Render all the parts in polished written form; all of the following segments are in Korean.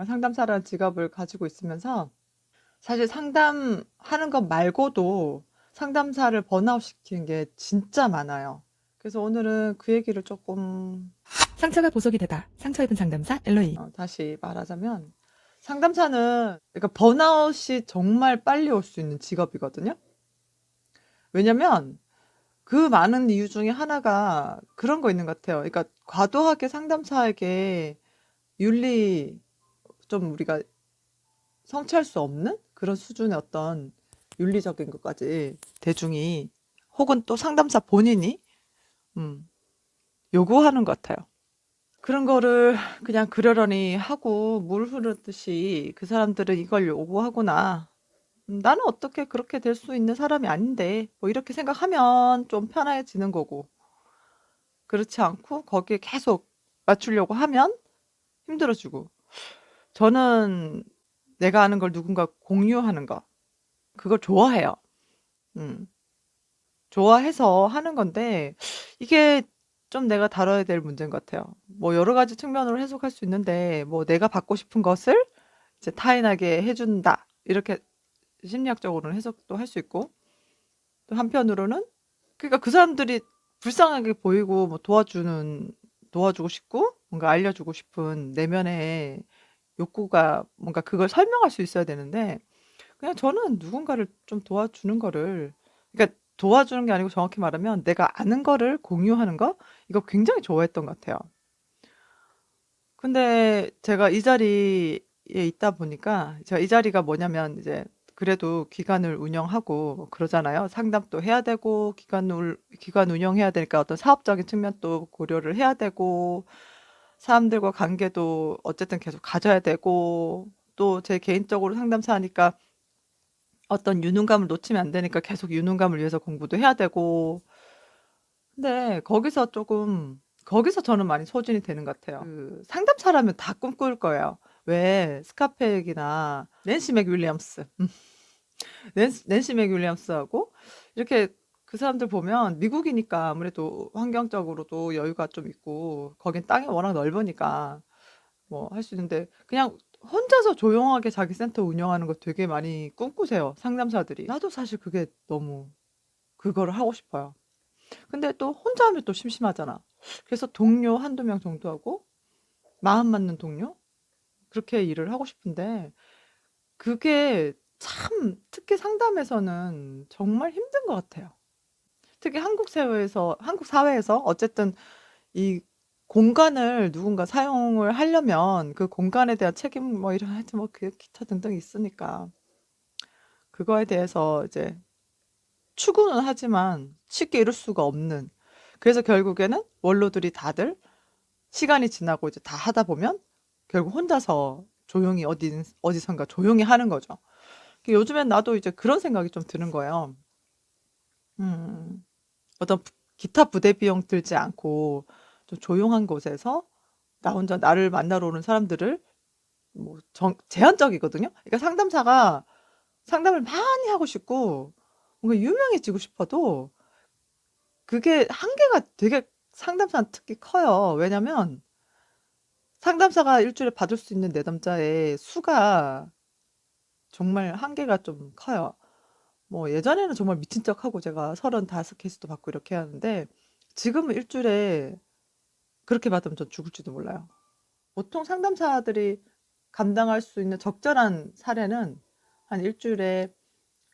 상담사라는 직업을 가지고 있으면서 사실 상담하는 것 말고도 상담사를 번아웃 시키는 게 진짜 많아요. 그래서 오늘은 그 얘기를 조금 상처가 보석이 되다. 상처 입은 상담사 엘로이. 다시 말하자면 상담사는 그러니까 번아웃이 정말 빨리 올 수 있는 직업이거든요. 왜냐면 그 많은 이유 중에 하나가 그런 거 있는 것 같아요. 그러니까 과도하게 상담사에게 윤리 좀 우리가 성취할 수 없는 그런 수준의 어떤 윤리적인 것까지 대중이 혹은 또 상담사 본인이 요구하는 것 같아요. 그런 거를 그냥 그러려니 하고 물 흐르듯이 그 사람들은 이걸 요구하구나. 나는 어떻게 그렇게 될 수 있는 사람이 아닌데 뭐 이렇게 생각하면 좀 편해지는 거고 그렇지 않고 거기에 계속 맞추려고 하면 힘들어지고 저는 내가 아는 걸 누군가 공유하는 거 그걸 좋아해요. 음. 좋아해서 하는 건데 이게 좀 내가 다뤄야 될 문제인 것 같아요. 뭐 여러 가지 측면으로 해석할 수 있는데 뭐 내가 받고 싶은 것을 이제 타인에게 해준다 이렇게 심리학적으로는 해석도 할 수 있고 또 한편으로는 그러니까 그 사람들이 불쌍하게 보이고 뭐 도와주고 싶고 뭔가 알려주고 싶은 내면의 욕구가 뭔가 그걸 설명할 수 있어야 되는데 그냥 저는 누군가를 좀 도와주는 거를 그러니까 도와주는 게 아니고 정확히 말하면 내가 아는 거를 공유하는 거 이거 굉장히 좋아했던 것 같아요. 근데 제가 이 자리에 있다 보니까 제가 이 자리가 뭐냐면 이제 그래도 기관을 운영하고 뭐 그러잖아요. 상담도 해야 되고 기관 운영해야 되니까 어떤 사업적인 측면도 고려를 해야 되고 사람들과 관계도 어쨌든 계속 가져야 되고 또 제 개인적으로 상담사 하니까 어떤 유능감을 놓치면 안 되니까 계속 유능감을 위해서 공부도 해야 되고 근데 거기서 저는 많이 소진이 되는 것 같아요. 그 상담사라면 다 꿈꿀 거예요. 왜 스카펠이나 낸시 맥윌리엄스 낸시 맥윌리엄스하고 이렇게 그 사람들 보면 미국이니까 아무래도 환경적으로도 여유가 좀 있고 거긴 땅이 워낙 넓으니까 뭐 할 수 있는데 그냥 혼자서 조용하게 자기 센터 운영하는 거 되게 많이 꿈꾸세요. 상담사들이. 나도 사실 그게 너무 그거를 하고 싶어요. 근데 또 혼자 하면 또 심심하잖아. 그래서 동료 한두 명 정도 하고 마음 맞는 동료 그렇게 일을 하고 싶은데 그게 참 특히 상담에서는 정말 힘든 것 같아요. 특히 한국 사회에서 어쨌든 이 공간을 누군가 사용을 하려면 그 공간에 대한 책임 뭐 이런 하여튼 뭐 그 기타 등등 있으니까 그거에 대해서 이제 추구는 하지만 쉽게 이룰 수가 없는 그래서 결국에는 원로들이 다들 시간이 지나고 이제 다 하다 보면 결국 혼자서 조용히 어디선가 조용히 하는 거죠. 요즘엔 나도 이제 그런 생각이 좀 드는 거예요. 음, 어떤 기타 부대 비용 들지 않고 좀 조용한 곳에서 나 혼자 나를 만나러 오는 사람들을 뭐 제한적이거든요. 그러니까 상담사가 상담을 많이 하고 싶고 뭔가 유명해지고 싶어도 그게 한계가 되게 상담사는 특히 커요. 왜냐면 상담사가 일주일에 받을 수 있는 내담자의 수가 정말 한계가 좀 커요. 뭐 예전에는 정말 미친 척하고 제가 35케이스도 받고 이렇게 하는데 지금은 일주일에 그렇게 받으면 전 죽을지도 몰라요. 보통 상담사들이 감당할 수 있는 적절한 사례는 한 일주일에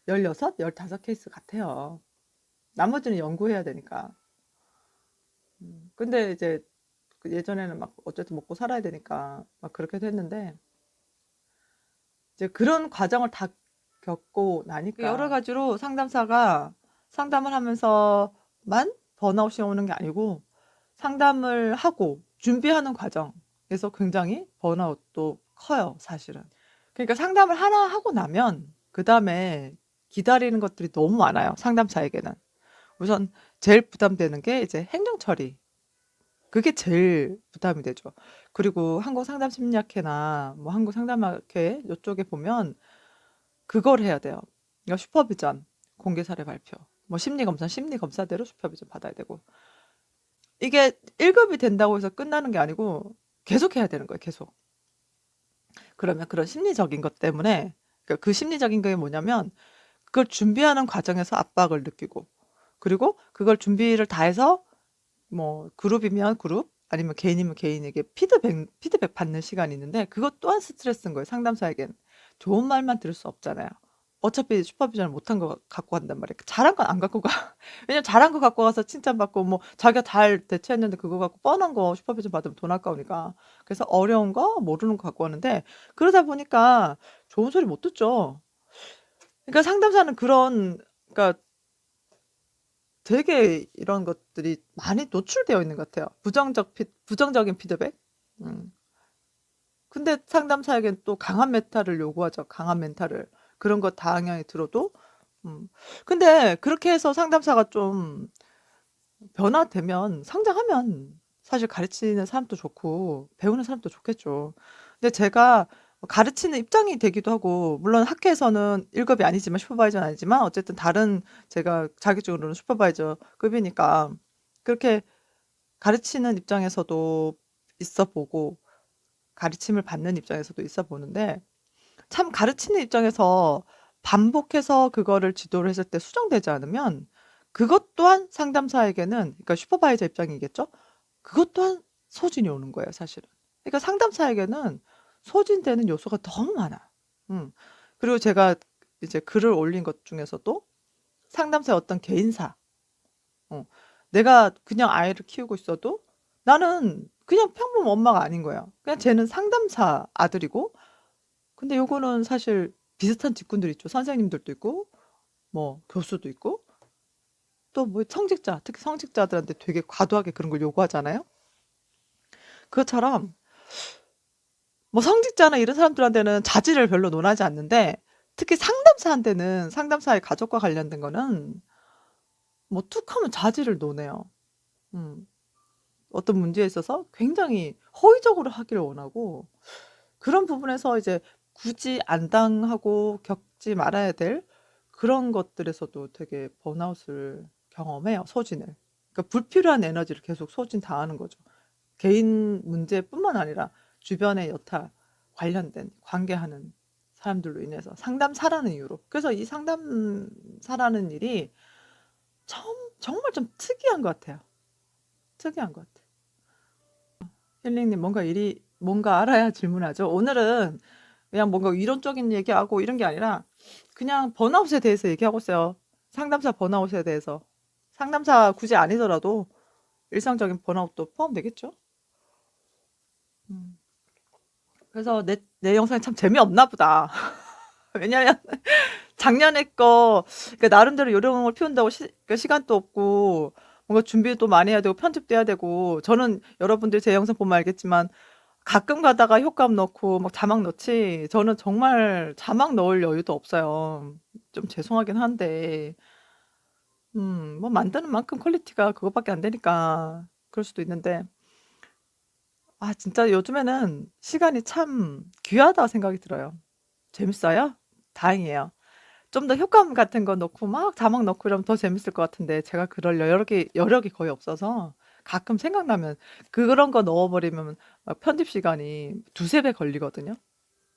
16, 15케이스 같아요. 나머지는 연구해야 되니까. 근데 이제 그 예전에는 막 어쨌든 먹고 살아야 되니까 막 그렇게 됐는데 이제 그런 과정을 다 겪고 나니까 여러 가지로 상담사가 상담을 하면서만 번아웃이 오는 게 아니고 상담을 하고 준비하는 과정에서 굉장히 번아웃도 커요, 사실은. 그러니까 상담을 하나 하고 나면 그 다음에 기다리는 것들이 너무 많아요, 상담사에게는. 우선 제일 부담되는 게 이제 행정 처리. 그게 제일 부담이 되죠. 그리고 한국상담심리학회나 뭐 한국상담학회 이쪽에 보면 그걸 해야 돼요. 그러니까 슈퍼비전, 공개 사례 발표, 뭐 심리검사대로 슈퍼비전 받아야 되고 이게 1급이 된다고 해서 끝나는 게 아니고 계속 해야 되는 거예요, 계속. 그러면 그런 심리적인 것 때문에 그러니까 그 심리적인 게 뭐냐면 그걸 준비하는 과정에서 압박을 느끼고 그리고 그걸 준비를 다 해서 뭐 그룹이면 그룹 아니면 개인이면 개인에게 피드백 받는 시간이 있는데 그것 또한 스트레스인 거예요. 상담사에겐. 좋은 말만 들을 수 없잖아요. 어차피 슈퍼비전을 못한 거 갖고 간단 말이에요. 잘한 건 안 갖고 가. 왜냐면 잘한 거 갖고 가서 칭찬받고 뭐 자기가 잘 대처했는데 그거 갖고 뻔한 거 슈퍼비전 받으면 돈 아까우니까. 그래서 어려운 거 모르는 거 갖고 가는데 그러다 보니까 좋은 소리 못 듣죠. 그러니까 상담사는 그런 그러니까 되게 이런 것들이 많이 노출되어 있는 것 같아요. 부정적인 피드백. 음. 근데 상담사에겐 또 강한 멘탈을 요구하죠. 강한 멘탈을. 그런 거 당연히 들어도. 근데 그렇게 해서 상담사가 좀 변화되면, 성장하면 사실 가르치는 사람도 좋고 배우는 사람도 좋겠죠. 근데 제가 가르치는 입장이 되기도 하고, 물론 학회에서는 1급이 아니지만 슈퍼바이저는 아니지만 어쨌든 다른 제가 자격증으로는 슈퍼바이저급이니까 그렇게 가르치는 입장에서도 있어 보고 가르침을 받는 입장에서도 있어 보는데 참 가르치는 입장에서 반복해서 그거를 지도를 했을 때 수정되지 않으면 그것 또한 상담사에게는 그러니까 슈퍼바이저 입장이겠죠? 그것 또한 소진이 오는 거예요, 사실은. 그러니까 상담사에게는 소진되는 요소가 너무 많아. 음. 그리고 제가 이제 글을 올린 것 중에서도 상담사의 어떤 개인사, 어, 내가 그냥 아이를 키우고 있어도 나는 그냥 평범 엄마가 아닌 거예요. 그냥 쟤는 상담사 아들이고, 근데 요거는 사실 비슷한 직군들 있죠. 선생님들도 있고, 뭐 교수도 있고, 또 뭐 성직자, 특히 성직자들한테 되게 과도하게 그런 걸 요구하잖아요. 그것처럼 뭐 성직자나 이런 사람들한테는 자질을 별로 논하지 않는데 특히 상담사한테는 상담사의 가족과 관련된 거는 뭐 툭 하면 자질을 논해요. 음. 어떤 문제에 있어서 굉장히 허위적으로 하기를 원하고 그런 부분에서 이제 굳이 안 당하고 겪지 말아야 될 그런 것들에서도 되게 번아웃을 경험해요, 소진을. 그러니까 불필요한 에너지를 계속 소진당하는 거죠. 개인 문제뿐만 아니라 주변의 여타 관련된 관계하는 사람들로 인해서 상담사라는 이유로. 그래서 이 상담사라는 일이 정말 좀 특이한 것 같아요. 특이한 것 같아요. 힐링님 뭔가 알아야 질문하죠. 오늘은 그냥 뭔가 이론적인 얘기하고 이런 게 아니라 그냥 번아웃에 대해서 얘기하고 있어요. 상담사 번아웃에 대해서. 상담사 굳이 아니더라도 일상적인 번아웃도 포함되겠죠. 음. 그래서 내 영상이 참 재미없나 보다. 왜냐면 작년에 그러니까 나름대로 요령을 피운다고 그러니까 시간도 없고 뭔가 준비도 많이 해야 되고 편집도 해야 되고 저는 여러분들 제 영상 보면 알겠지만 가끔 가다가 효과음 넣고 막 자막 넣지 저는 정말 자막 넣을 여유도 없어요. 좀 죄송하긴 한데 뭐 만드는 만큼 퀄리티가 그것밖에 안 되니까 그럴 수도 있는데 아 진짜 요즘에는 시간이 참 귀하다 생각이 들어요. 재밌어요? 다행이에요. 좀 더 효과음 같은 거 넣고 막 자막 넣고 이러면 더 재밌을 것 같은데 제가 그럴 여력이 거의 없어서 가끔 생각나면 그런 거 넣어버리면 막 편집 시간이 두세 배 걸리거든요.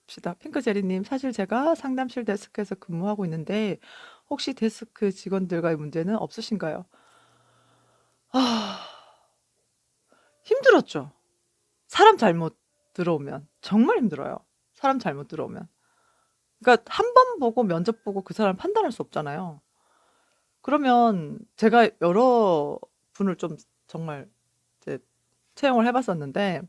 봅시다. 핑크제리님, 사실 제가 상담실 데스크에서 근무하고 있는데 혹시 데스크 직원들과의 문제는 없으신가요? 아, 힘들었죠. 사람 잘못 들어오면 정말 힘들어요. 사람 잘못 들어오면. 그러니까 한 번 보고 면접 보고 그 사람 판단할 수 없잖아요. 그러면 제가 여러 분을 좀 정말 이제 채용을 해봤었는데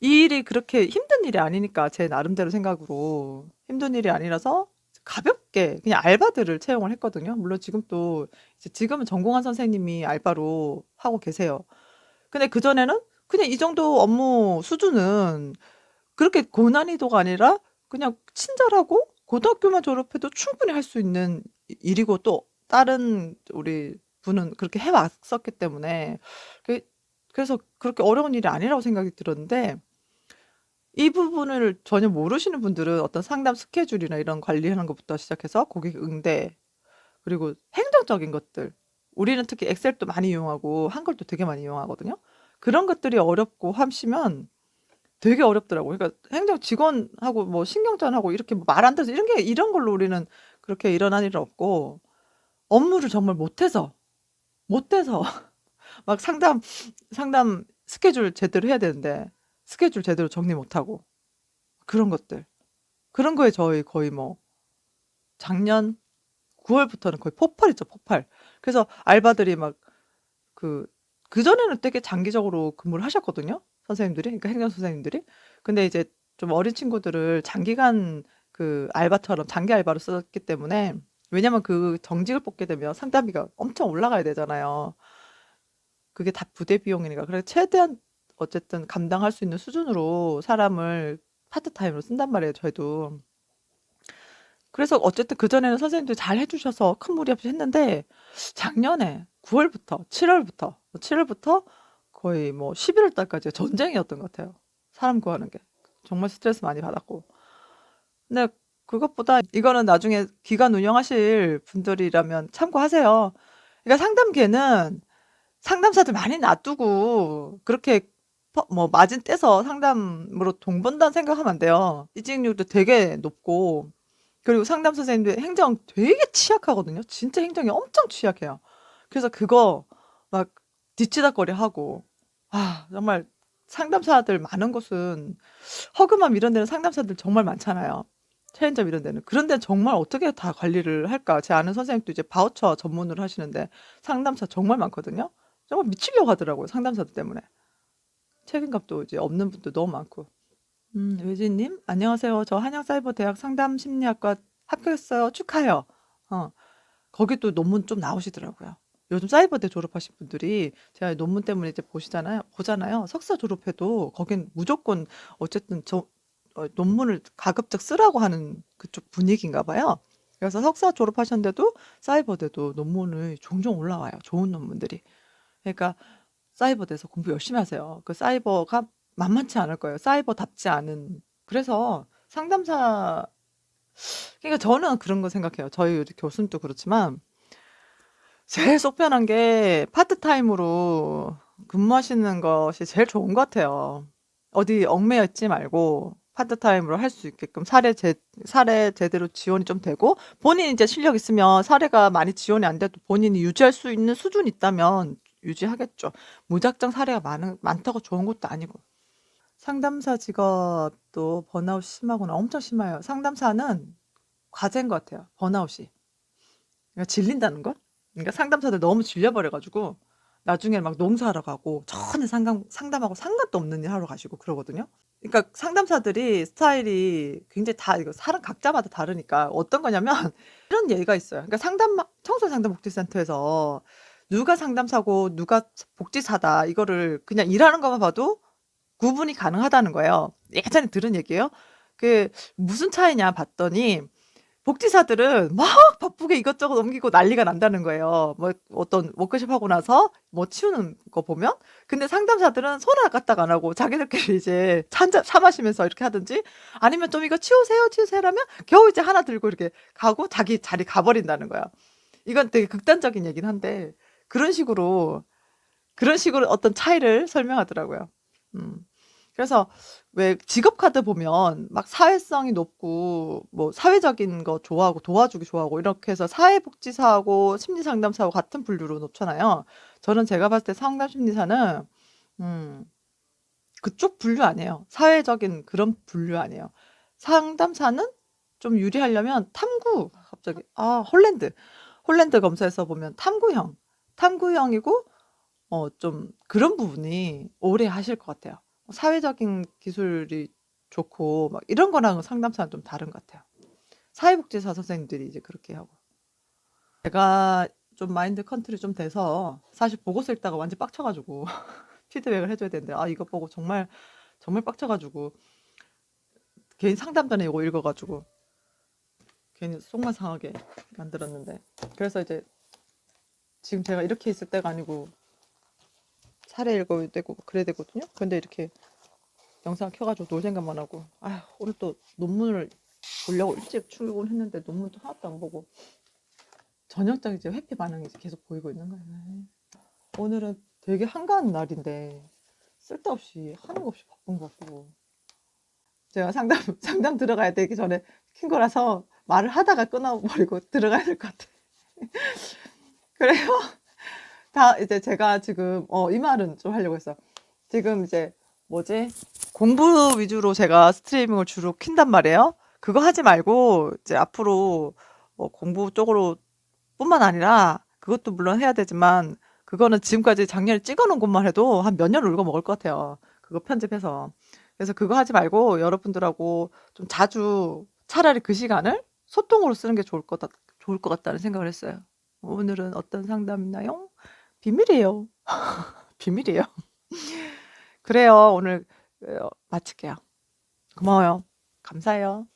이 일이 그렇게 힘든 일이 아니니까 제 나름대로 생각으로 힘든 일이 아니라서 가볍게 그냥 알바들을 채용을 했거든요. 물론 지금도 이제 지금은 전공한 선생님이 알바로 하고 계세요. 근데 그전에는 그냥 이 정도 업무 수준은 그렇게 고난이도가 아니라 그냥 친절하고 고등학교만 졸업해도 충분히 할 수 있는 일이고 또 다른 우리 분은 그렇게 해왔었기 때문에 그- 그래서 그렇게 어려운 일이 아니라고 생각이 들었는데 이 부분을 전혀 모르시는 분들은 어떤 상담 스케줄이나 이런 관리하는 것부터 시작해서 고객 응대 그리고 행정적인 것들 우리는 특히 엑셀도 많이 이용하고 한글도 되게 많이 이용하거든요. 그런 것들이 어렵고 하시면 되게 어렵더라고요. 그러니까 행정 직원하고 뭐 신경전하고 이렇게 말 안 들어서 이런 걸로 우리는 그렇게 일어날 일은 없고, 업무를 정말 못해서 막 상담 스케줄 제대로 해야 되는데 스케줄 제대로 정리 못하고 그런 것들. 그런 거에 저희 거의 뭐 작년 9월부터는 거의 폭발했죠, 폭발. 그래서 알바들이 막 그전에는 되게 장기적으로 근무를 하셨거든요, 선생님들이. 그러니까 행정 선생님들이. 근데 이제 좀 어린 친구들을 장기간 알바처럼 장기 알바로 썼기 때문에, 왜냐면 그 정직을 뽑게 되면 상담비가 엄청 올라가야 되잖아요. 그게 다 부대 비용이니까. 그래서 최대한 어쨌든 감당할 수 있는 수준으로 사람을 파트타임으로 쓴단 말이에요, 저희도. 그래서 어쨌든 그전에는 선생님들이 잘 해주셔서 큰 무리 없이 했는데, 작년에 9월부터 7월부터 거의 뭐 11월 달까지 전쟁이었던 것 같아요. 사람 구하는 게. 정말 스트레스 많이 받았고. 근데 그것보다 이거는 나중에 기관 운영하실 분들이라면 참고하세요. 그러니까 상담계는 상담사들 많이 놔두고 그렇게 뭐 마진 떼서 상담으로 돈 번다는 생각하면 안 돼요. 이직률도 되게 높고, 그리고 상담 선생님들 행정 되게 취약하거든요. 진짜 행정이 엄청 취약해요. 그래서 그거 막 뒤치다거리 하고, 정말 상담사들 많은 곳은, 허그맘 이런 데는 상담사들 정말 많잖아요. 체인점 이런 데는. 그런 데는 정말 어떻게 다 관리를 할까? 제 아는 선생님도 이제 바우처 전문으로 하시는데 상담사 정말 많거든요. 정말 미치려고 하더라고요, 상담사들 때문에. 책임감도 이제 없는 분도 너무 많고. 외진님, 안녕하세요. 저 한양사이버대학 상담심리학과 합격했어요. 축하해요. 거기 또 논문 좀 나오시더라고요. 요즘 사이버대 졸업하신 분들이 제가 논문 때문에 이제 보잖아요. 석사 졸업해도 거긴 무조건 어쨌든 논문을 가급적 쓰라고 하는 그쪽 분위기인가 봐요. 그래서 석사 졸업하셨는데도 사이버대도 논문을 종종 올라와요. 좋은 논문들이. 그러니까 사이버대에서 공부 열심히 하세요. 그 사이버가 만만치 않을 거예요. 사이버답지 않은. 그래서 상담사, 그러니까 저는 그런 거 생각해요. 저희 교수님도 그렇지만 제일 속 편한 게 파트타임으로 근무하시는 것이 제일 좋은 것 같아요. 어디 얽매여 있지 말고 파트타임으로 할 수 있게끔 사례 제대로 지원이 좀 되고, 본인이 이제 실력 있으면 사례가 많이 지원이 안 돼도 본인이 유지할 수 있는 수준이 있다면 유지하겠죠. 무작정 사례가 많다고 좋은 것도 아니고. 상담사 직업도 번아웃 심하구나. 엄청 심해요. 상담사는 과제인 것 같아요, 번아웃이. 그러니까 질린다는 거? 그러니까 상담사들 너무 질려버려가지고 나중에 막 농사하러 가고 전혀 상담하고 상관도 없는 일 하러 가시고 그러거든요. 그러니까 상담사들이 스타일이 굉장히 다, 이거 사람 각자마다 다르니까 어떤 거냐면 이런 예가 있어요. 그러니까 청소상담복지센터에서 누가 상담사고 누가 복지사다, 이거를 그냥 일하는 것만 봐도 구분이 가능하다는 거예요. 예전에 들은 얘기예요. 그 무슨 차이냐 봤더니 복지사들은 막 바쁘게 이것저것 옮기고 난리가 난다는 거예요. 뭐 어떤 워크숍 하고 나서 뭐 치우는 거 보면. 근데 상담사들은 손을 까딱 안 하고 자기들끼리 이제 차 마시면서 이렇게 하든지, 아니면 좀 이거 치우세요라면 겨우 이제 하나 들고 이렇게 가고 자기 자리 가버린다는 거야. 이건 되게 극단적인 얘긴 한데 그런 식으로 어떤 차이를 설명하더라고요. 음. 그래서 왜 직업 카드 보면 막 사회성이 높고 뭐 사회적인 거 좋아하고 도와주기 좋아하고 이렇게 해서 사회복지사하고 심리상담사하고 같은 분류로 놓잖아요. 저는 제가 봤을 때 상담심리사는 음, 그쪽 분류 아니에요. 사회적인 그런 분류 아니에요. 상담사는 좀 유리하려면 갑자기 홀랜드 검사에서 보면 탐구형이고, 좀 그런 부분이 오래 하실 것 같아요. 사회적인 기술이 좋고 막 이런 거랑은 상담사는 좀 다른 것 같아요. 사회복지사 선생님들이 이제 그렇게 하고. 제가 좀 마인드 컨트롤이 좀 돼서 사실 보고서 읽다가 완전 빡쳐가지고 피드백을 해줘야 되는데, 이거 보고 정말 정말 빡쳐가지고 괜히 상담 전에 이거 읽어가지고 괜히 속만 상하게 만들었는데, 그래서 이제 지금 제가 이렇게 있을 때가 아니고 사례 읽어야 되고 그래야 되거든요. 근데 이렇게 영상 켜가지고 놀 생각만 하고, 오늘 또 논문을 보려고 일찍 출근했는데 논문도 하나도 안 보고 저녁장 이제 회피 반응이 이제 계속 보이고 있는 거예요. 오늘은 되게 한가한 날인데 쓸데없이 하는 거 없이 바쁜 것 같고, 제가 상담 상담 들어가야 되기 전에 킨 거라서 말을 하다가 끊어 버리고 들어가야 될 것 같아. 그래요. 다 이제 제가 지금 이 말은 좀 하려고 했어. 지금 이제 뭐지? 공부 위주로 제가 스트리밍을 주로 킨단 말이에요. 그거 하지 말고 이제 앞으로 공부 쪽으로 뿐만 아니라 그것도 물론 해야 되지만 그거는 지금까지 작년에 찍어 놓은 것만 해도 한 몇 년을 울고 먹을 것 같아요. 그거 편집해서. 그래서 그거 하지 말고 여러분들하고 좀 자주 차라리 그 시간을 소통으로 쓰는 게 좋을 것 같다는 생각을 했어요. 오늘은 어떤 상담이나요? 비밀이에요. 비밀이에요. 그래요. 오늘 마칠게요. 고마워요. 감사해요.